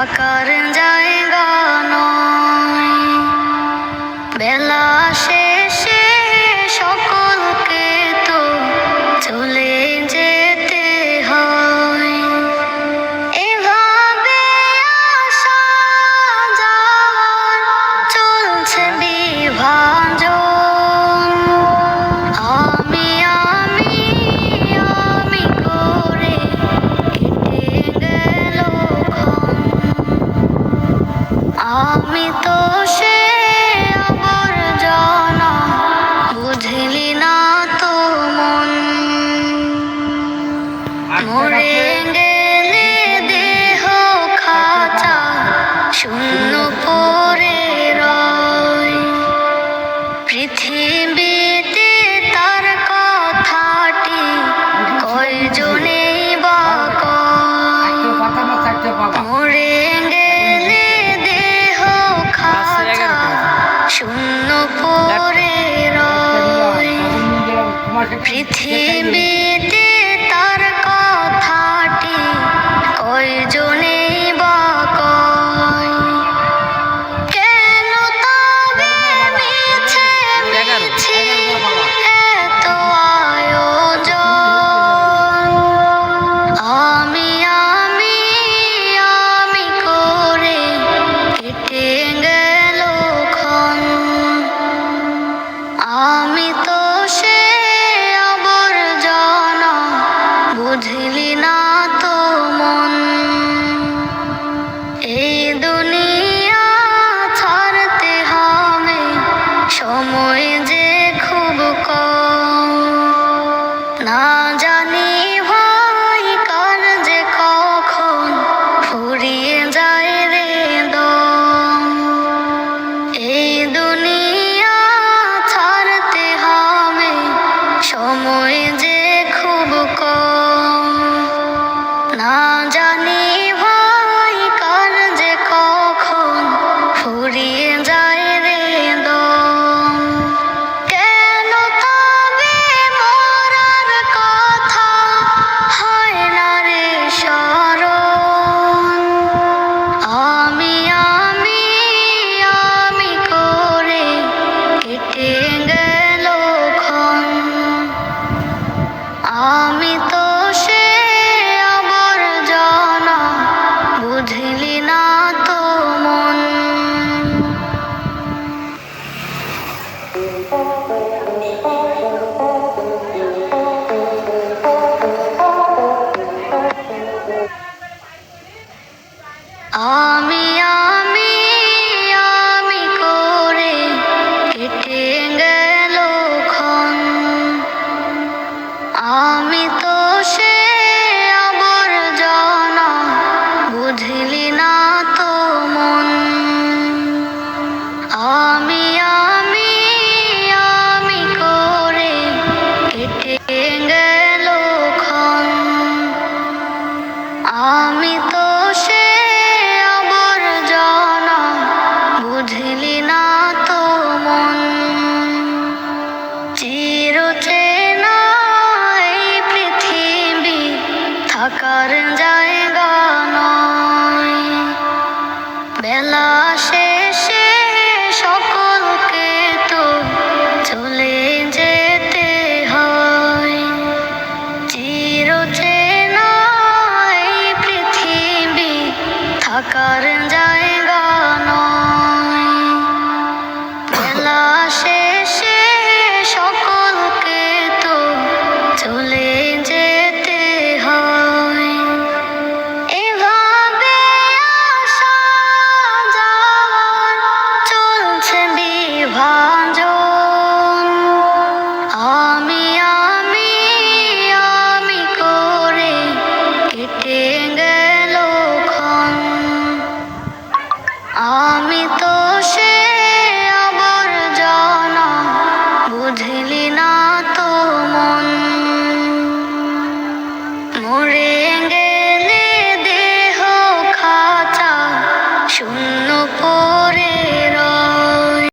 থাকার জায়গা নয়। বেলা শেষে সকলকে তো চলে যেতে হয়। এভাবে আসা যাওয়ার চলছে বিভাজন। আমি আমি আমি করে কেটে গেল ক্ষণ। আমি তো সে আবর্জনা, বুঝলি না তো মন। মরে গেলে দেহ খাঁচা শূন্য পড়ে রয়। পৃথিবীতে তার কথাটি কয়জনে বা কয়। মরে গেলে দেহ খাঁচা শূন্য পড়ে রয়। পৃথিবীতে তার কথাটি কয়জনে বা কয়। কেন তবে মিছে মিছে এত আয়োজন। আমি আমি আমি করে কেটে গেল ক্ষণ। আমি তো সে আবর্জনা, বুঝলি না তো মন। এই দুনিয়া ছাড়তে হবে, সময় যে খুব কম। না জানি ভাই কার যে কখন ফুরিয়ে যায় রে দম। এই দুনিয়া ছাড়তে হবে, সময় যে খুব কম। না জানি ভাই কার যে কখন ফুরিয়ে যায় রে দম। কেন তবে মরার কথা হয় না রে স্মরণ। আমি আমি আমি করে কেটে গেল ক্ষণ। আমি তো সে আবর্জনা, বুঝলি না তো মন। আমি আমি আমি করে কেটে গেল ক্ষণ। আমি তো সে আবর্জনা, বুঝলি না তো মন। আমি আমি আমি করে কেটে গেল ক্ষণ। আমি তো সে আবর্জনা, বুঝলি না তো মন। চিরচেনা এই পৃথিবী থাকার জায়গা নয়। বেলা শেষে সকলকে তো চলে যেতে হয়। চিরচেনা এই পৃথিবী থাকার